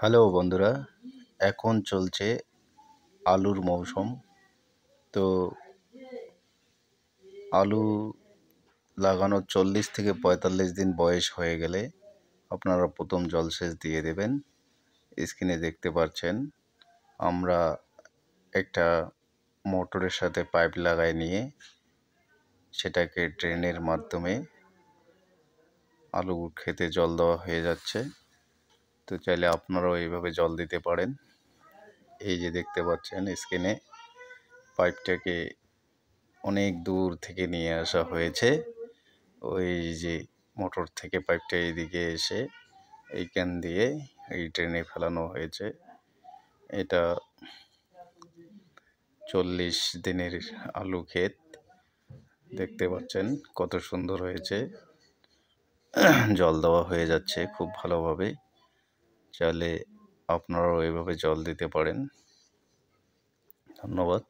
Hello বন্ধুরা, এখন চলছে আলুর মৌসুম। তো আলু লাগানোর 40 থেকে 45 দিন বয়স হয়ে গেলে আপনারা প্রথম জলসেচ দিয়ে দেবেন। স্ক্রিনে দেখতে পাচ্ছেন আমরা একটা মোটরের সাথে পাইপ লাগাই নিয়ে সেটাকে ড্রেনের মাধ্যমে আলু খেতে জল দেওয়া হয়ে যাচ্ছে। তো চাইলে আপনারাও এইভাবে জল দিতে পারেন। এই যে দেখতে পাচ্ছেন স্ক্রিনে পাইপটাকে অনেক দূর থেকে নিয়ে আসা হয়েছে। ওই যে মোটর থেকে পাইপটা এইদিকে এসে এইখান দিয়ে এই ড্রেনে ফেলানো হয়েছে। এটা 40 দিনের আলু ক্ষেত, দেখতে পাচ্ছেন কত সুন্দর হয়েছে। জল দেওয়া হয়ে যাচ্ছে খুব ভালোভাবে। চাইলে আপনারাও এভাবে জল দিতে পারেন। ধন্যবাদ।